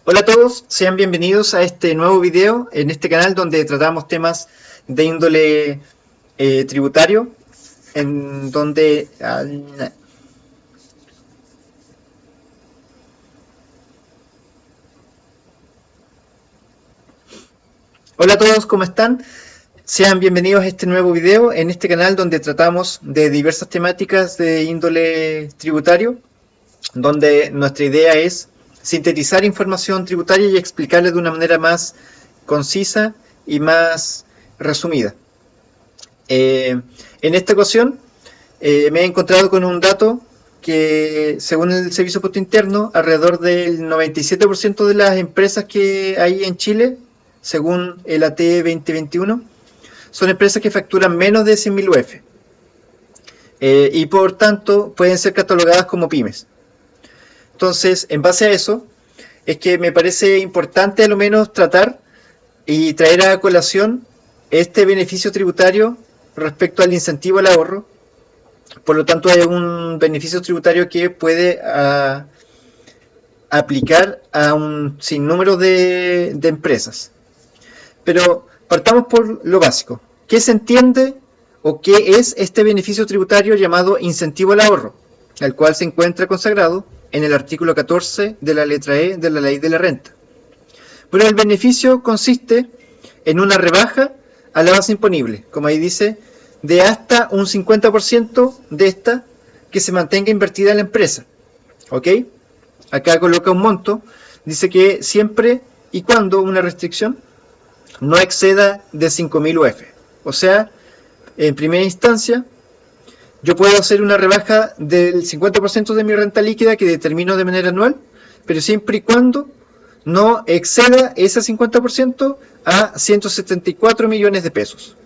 Hola a todos, sean bienvenidos a este nuevo video en este canal donde tratamos temas de índole tributario, en donde... Hola a todos, ¿cómo están? Sean bienvenidos a este nuevo video en este canal donde tratamos de diversas temáticas de índole tributario, donde nuestra idea es sintetizar información tributaria y explicarla de una manera más concisa y más resumida. En esta ocasión me he encontrado con un dato que, según el Servicio de Impuesto Interno, alrededor del 97% de las empresas que hay en Chile, según el AT 2021, son empresas que facturan menos de 100.000 UF y por tanto pueden ser catalogadas como pymes. Entonces, en base a eso, es que me parece importante a lo menos tratar y traer a colación este beneficio tributario respecto al incentivo al ahorro. Por lo tanto, hay un beneficio tributario que puede aplicar a un sinnúmero de empresas. Pero partamos por lo básico. ¿Qué se entiende o qué es este beneficio tributario llamado incentivo al ahorro? El cual se encuentra consagrado en el artículo 14 de la letra E de la Ley de la Renta. Bueno, el beneficio consiste en una rebaja a la base imponible, como ahí dice, de hasta un 50% de esta que se mantenga invertida en la empresa. ¿Ok? Acá coloca un monto, dice que siempre y cuando una restricción no exceda de 5.000 UF. O sea, en primera instancia, yo puedo hacer una rebaja del 50% de mi renta líquida que determino de manera anual, pero siempre y cuando no exceda ese 50% a 174 millones de pesos.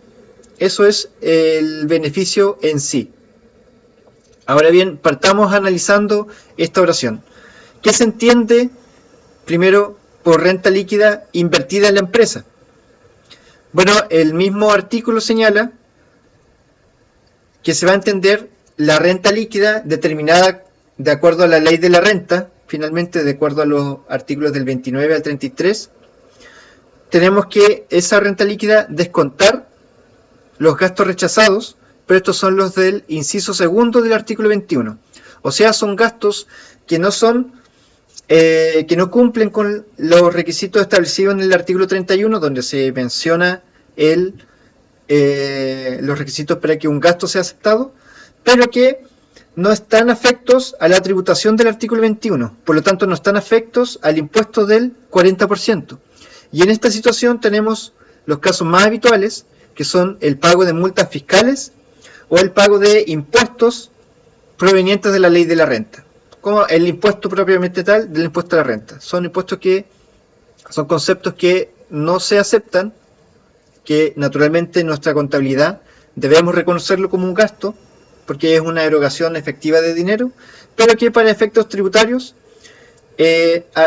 Eso es el beneficio en sí. Ahora bien, partamos analizando esta oración. ¿Qué se entiende primero por renta líquida invertida en la empresa? Bueno, el mismo artículo señala que se va a entender la renta líquida determinada de acuerdo a la ley de la renta, finalmente de acuerdo a los artículos del 29 al 33, tenemos que esa renta líquida descontar los gastos rechazados, pero estos son los del inciso segundo del artículo 21. O sea, son gastos que no son, que no cumplen con los requisitos establecidos en el artículo 31, donde se menciona los requisitos para que un gasto sea aceptado, pero que no están afectos a la tributación del artículo 21, por lo tanto no están afectos al impuesto del 40%. Y en esta situación tenemos los casos más habituales, que son el pago de multas fiscales o el pago de impuestos provenientes de la ley de la renta, como el impuesto propiamente tal del impuesto a la renta. Son impuestos que son conceptos que no se aceptan, que naturalmente en nuestra contabilidad debemos reconocerlo como un gasto, porque es una erogación efectiva de dinero, pero que para efectos tributarios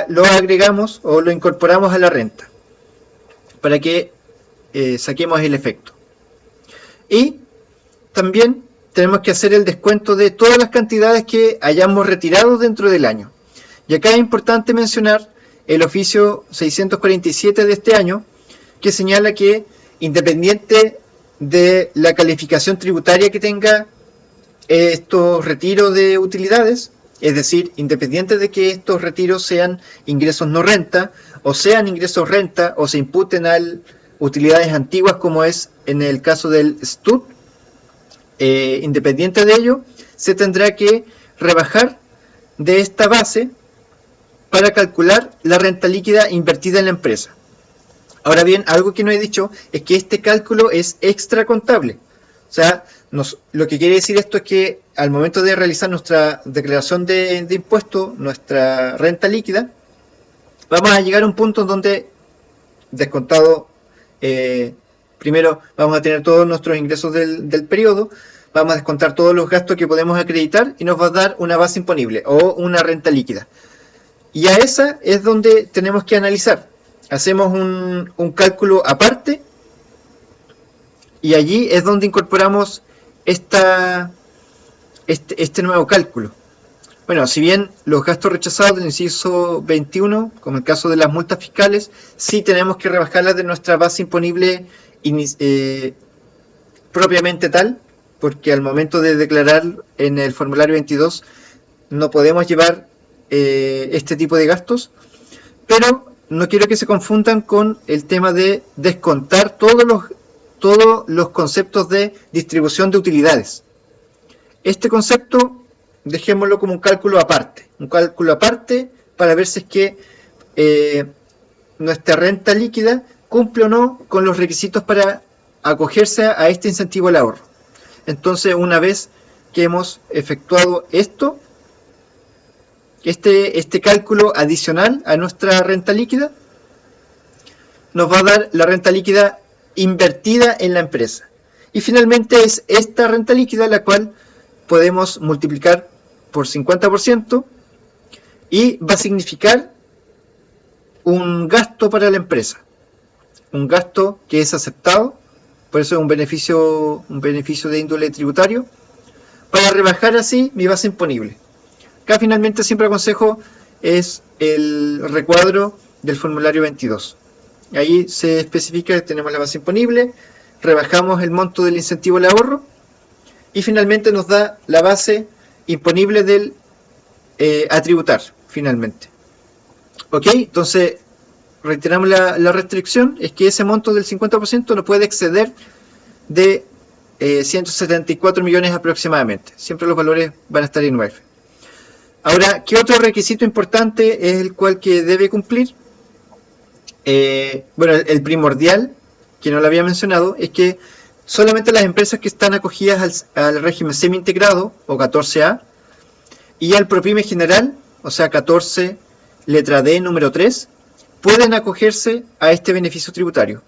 lo agregamos o lo incorporamos a la renta, para que saquemos el efecto. Y también tenemos que hacer el descuento de todas las cantidades que hayamos retirado dentro del año. Y acá es importante mencionar el oficio 647 de este año, que señala que independiente de la calificación tributaria que tenga estos retiros de utilidades, es decir, independiente de que estos retiros sean ingresos no renta, o sean ingresos renta, o se imputen a utilidades antiguas, como es en el caso del STUT, independiente de ello, se tendrá que rebajar de esta base para calcular la renta líquida invertida en la empresa. Ahora bien, algo que no he dicho es que este cálculo es extracontable. O sea, lo que quiere decir esto es que al momento de realizar nuestra declaración de impuesto, nuestra renta líquida, vamos a llegar a un punto en donde, descontado, primero vamos a tener todos nuestros ingresos del periodo, vamos a descontar todos los gastos que podemos acreditar y nos va a dar una base imponible o una renta líquida. Y a esa es donde tenemos que analizar. Hacemos un cálculo aparte y allí es donde incorporamos este nuevo cálculo. Bueno, si bien los gastos rechazados del inciso 21, como el caso de las multas fiscales, sí tenemos que rebajarlas de nuestra base imponible propiamente tal, porque al momento de declarar en el formulario 22 no podemos llevar este tipo de gastos, pero no quiero que se confundan con el tema de descontar todos los conceptos de distribución de utilidades. Este concepto dejémoslo como un cálculo aparte para ver si es que nuestra renta líquida cumple o no con los requisitos para acogerse a este incentivo al ahorro. Entonces, una vez que hemos efectuado esto, este cálculo adicional a nuestra renta líquida, nos va a dar la renta líquida invertida en la empresa. Y finalmente es esta renta líquida la cual podemos multiplicar por 50% y va a significar un gasto para la empresa. Un gasto que es aceptado, por eso es un beneficio de índole tributario, para rebajar así mi base imponible. Acá finalmente siempre aconsejo es el recuadro del formulario 22. Ahí se especifica que tenemos la base imponible, rebajamos el monto del incentivo al ahorro y finalmente nos da la base imponible del a tributar finalmente. Ok, entonces reiteramos la restricción, es que ese monto del 50% no puede exceder de 174 millones aproximadamente. Siempre los valores van a estar en UF. Ahora, ¿qué otro requisito importante es el cual que debe cumplir? Bueno, el primordial, que no lo había mencionado, es que solamente las empresas que están acogidas al régimen semi-integrado, o 14A, y al PROPYME general, o sea 14, letra D, número 3, pueden acogerse a este beneficio tributario.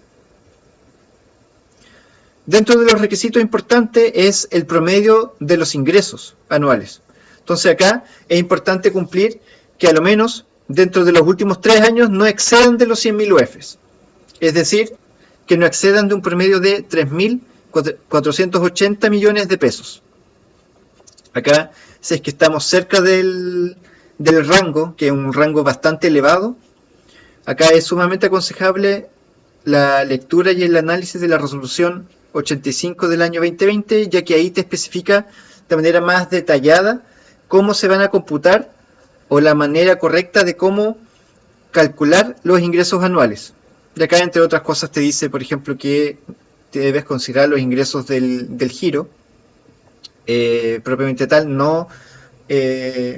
Dentro de los requisitos importantes es el promedio de los ingresos anuales. Entonces acá es importante cumplir que a lo menos dentro de los últimos 3 años no excedan de los 100.000 UFs. Es decir, que no excedan de un promedio de 3.480 millones de pesos. Acá, si es que estamos cerca del rango, que es un rango bastante elevado, acá es sumamente aconsejable la lectura y el análisis de la resolución 85 del año 2020, ya que ahí te especifica de manera más detallada cómo se van a computar o la manera correcta de cómo calcular los ingresos anuales. Y acá, entre otras cosas, te dice, por ejemplo, que te debes considerar los ingresos del giro, propiamente tal, no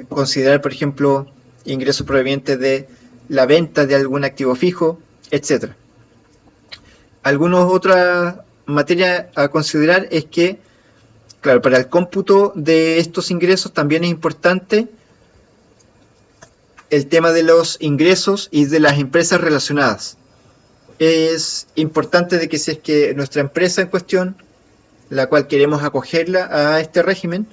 considerar, por ejemplo, ingresos provenientes de la venta de algún activo fijo, etc. Algunas otras materias a considerar es que, claro, para el cómputo de estos ingresos también es importante el tema de los ingresos y de las empresas relacionadas. Es importante de que si es que nuestra empresa en cuestión, la cual queremos acogerla a este régimen,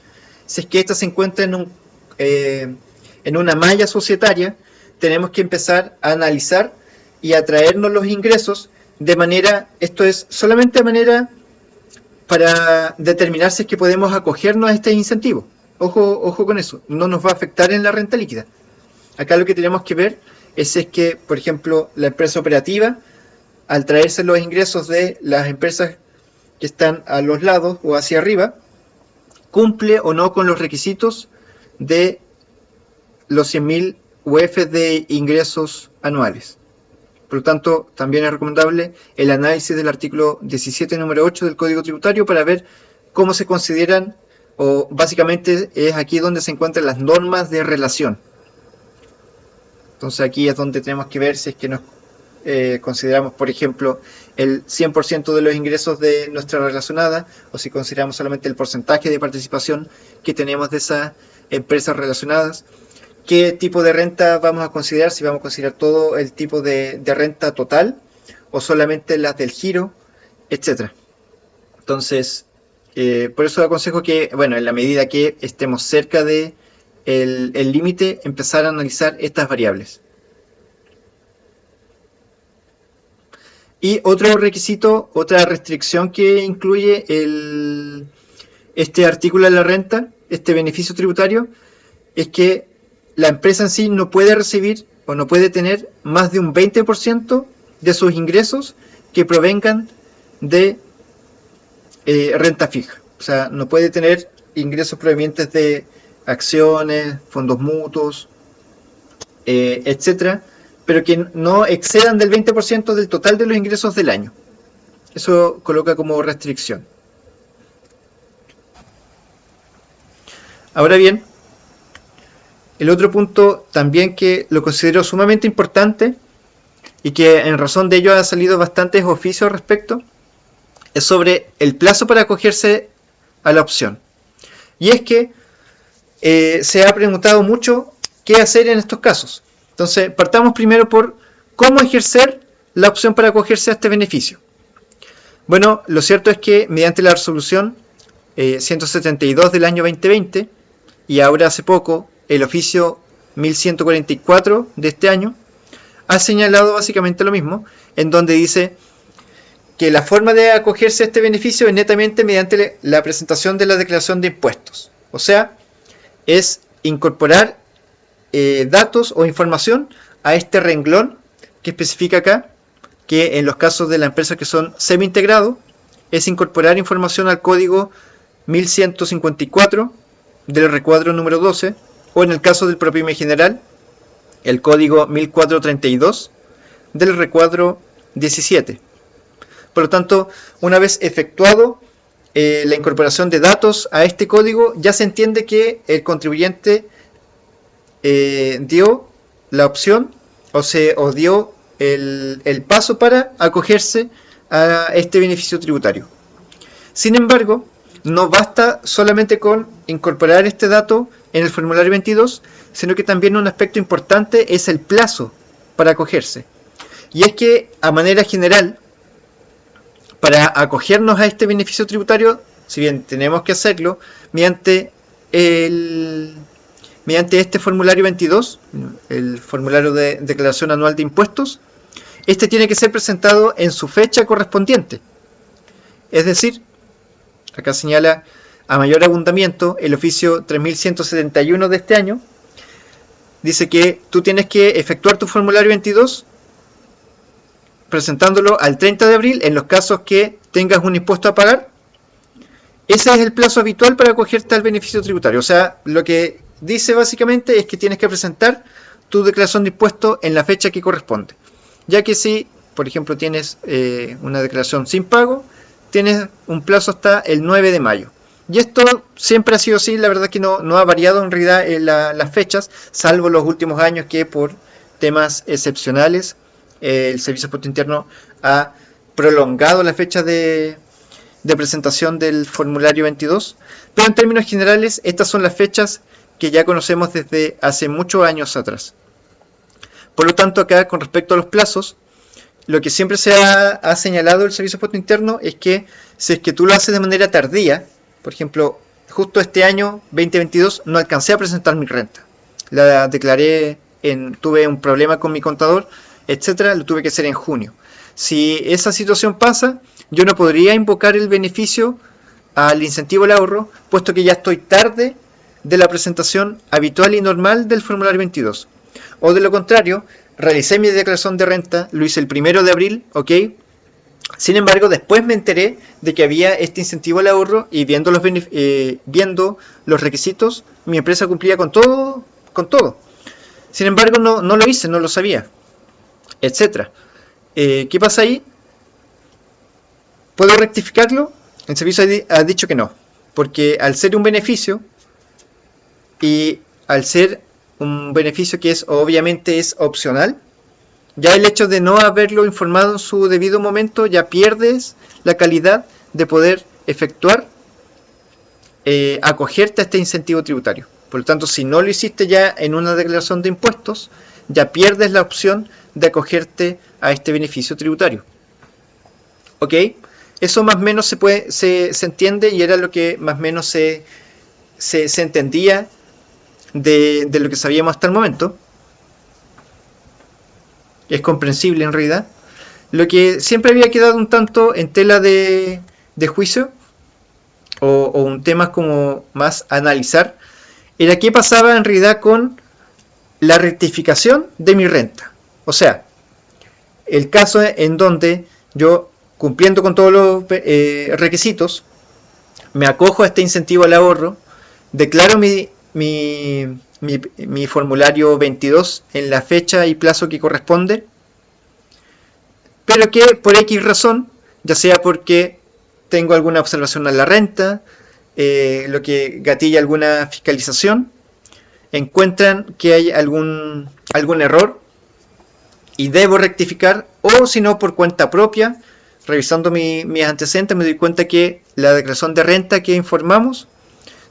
si es que ésta se encuentra en una malla societaria, tenemos que empezar a analizar y a traernos los ingresos de manera, esto es solamente de manera para determinar si es que podemos acogernos a este incentivo. Ojo con eso, no nos va a afectar en la renta líquida. Acá lo que tenemos que ver es que, por ejemplo, la empresa operativa, al traerse los ingresos de las empresas que están a los lados o hacia arriba, cumple o no con los requisitos de los 100.000 UF de ingresos anuales. Por lo tanto, también es recomendable el análisis del artículo 17, número 8 del Código Tributario para ver cómo se consideran, o básicamente es aquí donde se encuentran las normas de relación. Entonces aquí es donde tenemos que ver si es que nos consideramos, por ejemplo, el 100% de los ingresos de nuestra relacionada, o si consideramos solamente el porcentaje de participación que tenemos de esas empresas relacionadas. ¿Qué tipo de renta vamos a considerar? Si vamos a considerar todo el tipo de renta total o solamente las del giro, etcétera. Entonces, por eso aconsejo que, bueno, en la medida que estemos cerca de el límite, empezar a analizar estas variables. Y otro requisito, otra restricción que incluye este artículo de la renta, este beneficio tributario, es que la empresa en sí no puede recibir o no puede tener más de un 20% de sus ingresos que provengan de renta fija. O sea, no puede tener ingresos provenientes de acciones, fondos mutuos, etcétera, pero que no excedan del 20% del total de los ingresos del año. Eso coloca como restricción. Ahora bien, el otro punto también que lo considero sumamente importante y que en razón de ello han salido bastantes oficios al respecto, es sobre el plazo para acogerse a la opción. Y es que se ha preguntado mucho qué hacer en estos casos. Entonces, partamos primero por cómo ejercer la opción para acogerse a este beneficio. Bueno, lo cierto es que mediante la resolución 172 del año 2020 y ahora hace poco el oficio 1144 de este año ha señalado básicamente lo mismo, en donde dice que la forma de acogerse a este beneficio es netamente mediante la presentación de la declaración de impuestos. O sea, es incorporar datos o información a este renglón que especifica acá, que en los casos de las empresas que son semi-integrados, es incorporar información al código 1154 del recuadro número 12, o en el caso del PROPYME general, el código 1432 del recuadro 17. Por lo tanto, una vez efectuado la incorporación de datos a este código, ya se entiende que el contribuyente dio la opción o dio el paso para acogerse a este beneficio tributario. Sin embargo, no basta solamente con incorporar este dato en el formulario 22, sino que también un aspecto importante es el plazo para acogerse. Y es que, a manera general, para acogernos a este beneficio tributario, si bien tenemos que hacerlo mediante este formulario 22, el formulario de declaración anual de impuestos, este tiene que ser presentado en su fecha correspondiente. Es decir, acá señala a mayor abundamiento el oficio 3171 de este año, dice que tú tienes que efectuar tu formulario 22 presentándolo al 30 de abril en los casos que tengas un impuesto a pagar. Ese es el plazo habitual para acogerte al beneficio tributario. O sea, lo que dice básicamente es que tienes que presentar tu declaración de impuestos en la fecha que corresponde. Ya que si, por ejemplo, tienes una declaración sin pago, tienes un plazo hasta el 9 de mayo. Y esto siempre ha sido así, la verdad que no ha variado en realidad las fechas, salvo los últimos años que por temas excepcionales el Servicio de Impuesto Interno ha prolongado la fecha de presentación del formulario 22, pero en términos generales estas son las fechas que ya conocemos desde hace muchos años atrás. Por lo tanto, acá con respecto a los plazos, lo que siempre se ha señalado el Servicio de Impuesto Interno es que si es que tú lo haces de manera tardía, por ejemplo, justo este año 2022 no alcancé a presentar mi renta, la declaré, tuve un problema con mi contador, etcétera, lo tuve que hacer en junio. Si esa situación pasa, yo no podría invocar el beneficio al incentivo al ahorro, puesto que ya estoy tarde de la presentación habitual y normal del formulario 22. O de lo contrario, realicé mi declaración de renta, lo hice el 1 de abril, ¿ok? Sin embargo, después me enteré de que había este incentivo al ahorro y viendo los requisitos, mi empresa cumplía con todo. Sin embargo, no lo hice, no lo sabía, etcétera. ¿Qué pasa ahí? ¿Puedo rectificarlo? El servicio ha dicho que no, porque al ser un beneficio y al ser un beneficio que obviamente es opcional, ya el hecho de no haberlo informado en su debido momento ya pierdes la calidad de poder efectuar, acogerte a este incentivo tributario. Por lo tanto, si no lo hiciste ya en una declaración de impuestos, ya pierdes la opción de acogerte a este beneficio tributario. ¿Ok? Eso más o menos se entiende y era lo que más o menos se entendía de lo que sabíamos hasta el momento. Es comprensible en realidad. Lo que siempre había quedado un tanto en tela de juicio o un tema como más a analizar era qué pasaba en realidad con la rectificación de mi renta. O sea, el caso en donde yo, cumpliendo con todos los requisitos, me acojo a este incentivo al ahorro, declaro mi formulario 22 en la fecha y plazo que corresponde, pero que por X razón, ya sea porque tengo alguna observación a la renta, lo que gatilla alguna fiscalización, encuentran que hay algún error y debo rectificar, o si no por cuenta propia, revisando mis antecedentes me doy cuenta que la declaración de renta que informamos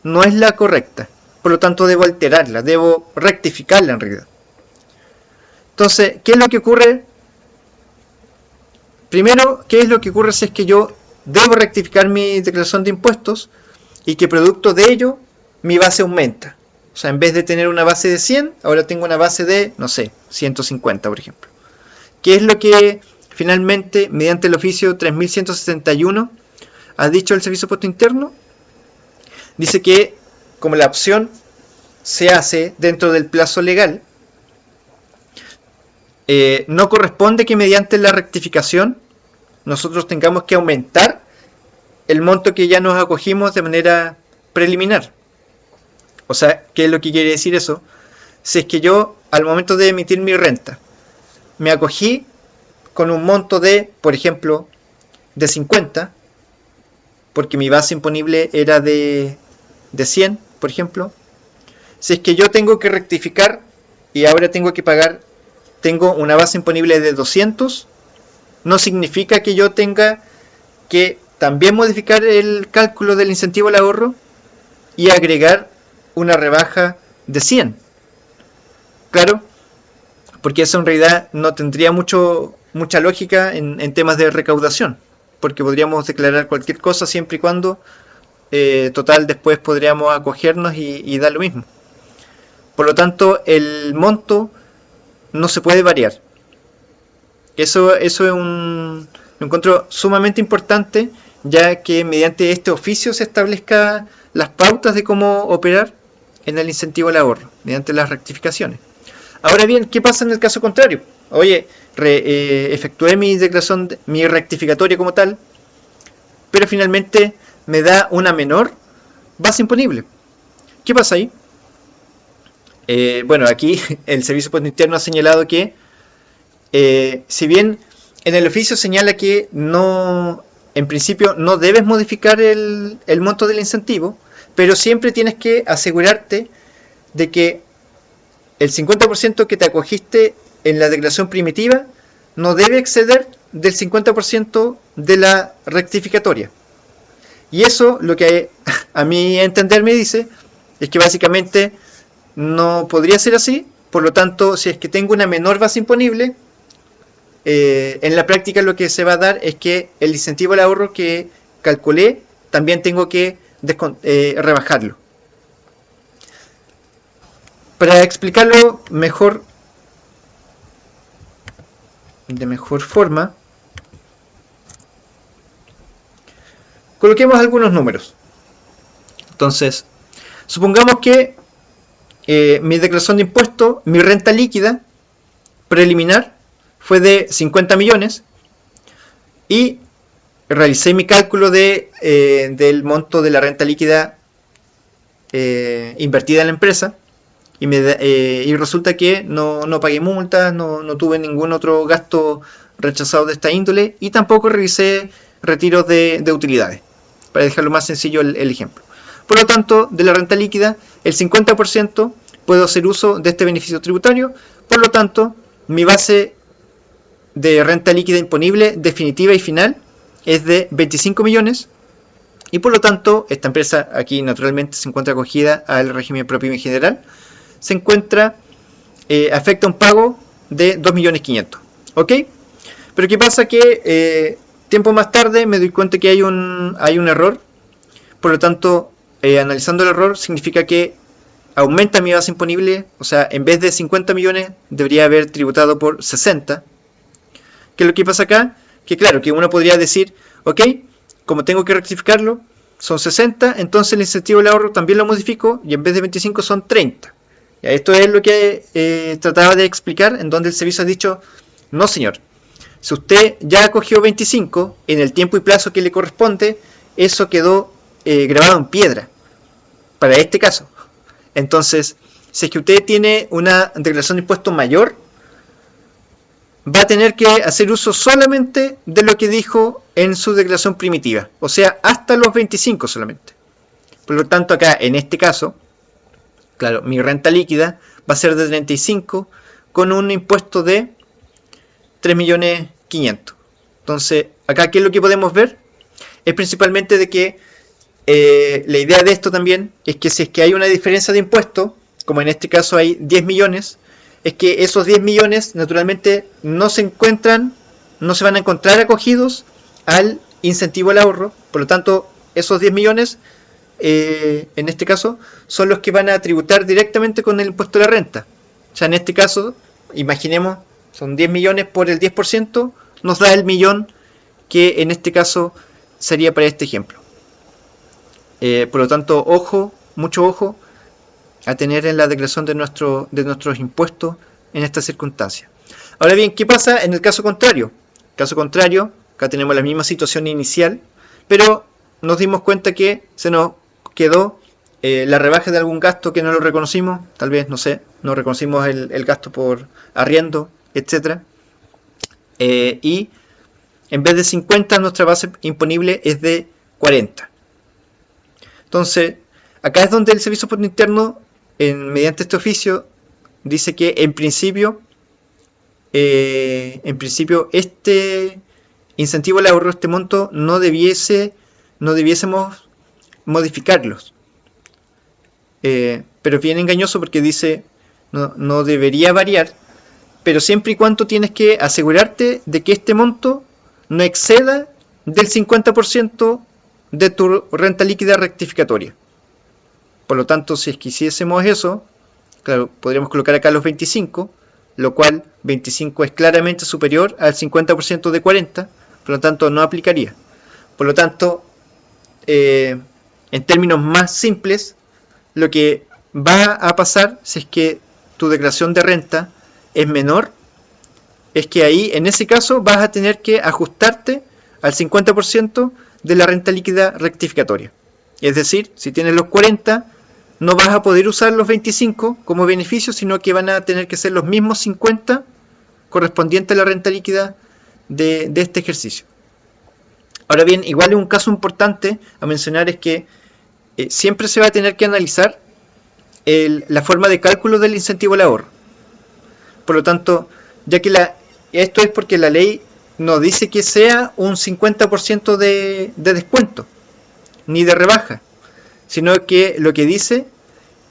no es la correcta, por lo tanto debo alterarla, debo rectificarla en realidad. Entonces, ¿qué es lo que ocurre? Primero, ¿qué es lo que ocurre si es que yo debo rectificar mi declaración de impuestos y que producto de ello mi base aumenta? O sea, en vez de tener una base de 100, ahora tengo una base de, no sé, 150, por ejemplo. ¿Qué es lo que finalmente, mediante el oficio 3171, ha dicho el Servicio de Impuesto Interno? Dice que, como la opción se hace dentro del plazo legal, no corresponde que mediante la rectificación nosotros tengamos que aumentar el monto que ya nos acogimos de manera preliminar. O sea, ¿qué es lo que quiere decir eso? Si es que yo, al momento de emitir mi renta, me acogí con un monto de, por ejemplo, de 50, porque mi base imponible era de 100, por ejemplo. Si es que yo tengo que rectificar y ahora tengo que pagar, tengo una base imponible de 200, no significa que yo tenga que también modificar el cálculo del incentivo al ahorro y agregar una rebaja de 100. Claro, porque eso en realidad no tendría mucha lógica en temas de recaudación, porque podríamos declarar cualquier cosa siempre y cuando total después podríamos acogernos y dar lo mismo. Por lo tanto, el monto no se puede variar. Eso es un encuentro sumamente importante, ya que mediante este oficio se establezca las pautas de cómo operar en el incentivo al ahorro, mediante las rectificaciones. Ahora bien, ¿qué pasa en el caso contrario? Oye, efectué mi declaración, mi rectificatoria como tal, pero finalmente me da una menor base imponible. ¿Qué pasa ahí? Bueno, aquí el Servicio de Impuesto Interno ha señalado que si bien en el oficio señala que no, en principio no debes modificar el monto del incentivo, pero siempre tienes que asegurarte de que el 50% que te acogiste en la declaración primitiva no debe exceder del 50% de la rectificatoria. Y eso lo que a mi entender me dice es que básicamente no podría ser así, por lo tanto, si es que tengo una menor base imponible, en la práctica lo que se va a dar es que el incentivo al ahorro que calculé también tengo que rebajarlo. Para explicarlo mejor, de mejor forma, coloquemos algunos números. Entonces, supongamos que mi declaración de impuesto, mi renta líquida preliminar fue de 50 millones y realicé mi cálculo del monto de la renta líquida invertida en la empresa y resulta que no pagué multas, no tuve ningún otro gasto rechazado de esta índole y tampoco revisé retiros de utilidades, para dejarlo más sencillo el ejemplo. Por lo tanto, de la renta líquida, el 50% puedo hacer uso de este beneficio tributario, por lo tanto, mi base de renta líquida imponible definitiva y final es de 25 millones y por lo tanto, esta empresa aquí naturalmente se encuentra acogida al régimen propio y general, se encuentra, afecta un pago de 2.500.000, ¿ok? Pero ¿qué pasa? Que tiempo más tarde me doy cuenta que hay un error, por lo tanto, analizando el error significa que aumenta mi base imponible, o sea, en vez de 50 millones debería haber tributado por 60. ¿Qué es lo que pasa acá? Que claro, que uno podría decir, ok, como tengo que rectificarlo, son 60, entonces el incentivo al ahorro también lo modifico y en vez de 25 son 30. Ya, esto es lo que trataba de explicar, en donde el servicio ha dicho, no señor, si usted ya acogió 25 en el tiempo y plazo que le corresponde, eso quedó grabado en piedra para este caso. Entonces, si es que usted tiene una declaración de impuesto mayor, va a tener que hacer uso solamente de lo que dijo en su declaración primitiva, o sea, hasta los 25 solamente. Por lo tanto, acá en este caso, claro, mi renta líquida va a ser de 35 con un impuesto de 3.500.000. Entonces, acá, ¿qué es lo que podemos ver? Es principalmente de que la idea de esto también es que si es que hay una diferencia de impuesto, como en este caso hay 10 millones, es que esos 10 millones naturalmente no se van a encontrar acogidos al incentivo al ahorro. Por lo tanto, esos 10 millones, en este caso, son los que van a tributar directamente con el impuesto de la renta. O sea, en este caso, imaginemos, son 10 millones por el 10%, nos da el millón que en este caso sería para este ejemplo. Por lo tanto, ojo, mucho ojo a tener en la declaración de nuestros impuestos en esta circunstancia. Ahora bien, ¿qué pasa en el caso contrario? Caso contrario, acá tenemos la misma situación inicial, pero nos dimos cuenta que se nos quedó la rebaja de algún gasto que no lo reconocimos, tal vez, no sé, no reconocimos el gasto por arriendo, etc. Y en vez de 50, nuestra base imponible es de 40. Entonces, acá es donde el servicio por interno, mediante este oficio, dice que en principio este incentivo al ahorro, este monto, no debiésemos modificarlos. Pero es bien engañoso porque dice no debería variar, pero siempre y cuando tienes que asegurarte de que este monto no exceda del 50% de tu renta líquida rectificatoria. Por lo tanto, si es que hiciésemos eso, claro, podríamos colocar acá los 25, lo cual 25 es claramente superior al 50% de 40, por lo tanto no aplicaría. Por lo tanto, en términos más simples, lo que va a pasar si es que tu declaración de renta es menor, es que ahí, en ese caso, vas a tener que ajustarte al 50% de la renta líquida rectificatoria. Es decir, si tienes los 40, no vas a poder usar los 25 como beneficio, sino que van a tener que ser los mismos 50 correspondientes a la renta líquida de este ejercicio. Ahora bien, igual es un caso importante a mencionar es que siempre se va a tener que analizar la forma de cálculo del incentivo al ahorro. Por lo tanto, ya que esto es porque la ley no dice que sea un 50% de descuento, ni de rebaja, sino que lo que dice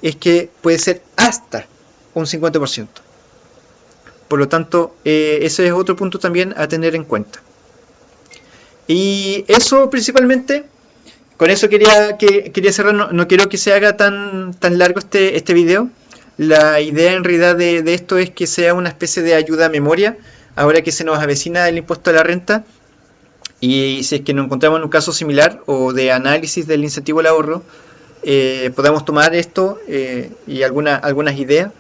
es que puede ser hasta un 50%. Por lo tanto, ese es otro punto también a tener en cuenta. Y eso principalmente, con eso quería cerrar. No quiero que se haga tan largo este video. La idea en realidad de esto es que sea una especie de ayuda a memoria, ahora que se nos avecina el impuesto a la renta, y si es que nos encontramos en un caso similar o de análisis del incentivo al ahorro, podamos tomar esto y algunas ideas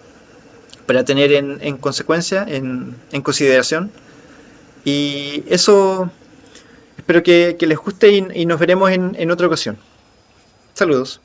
para tener en consecuencia, en consideración. Y eso, espero que les guste y nos veremos en otra ocasión. Saludos.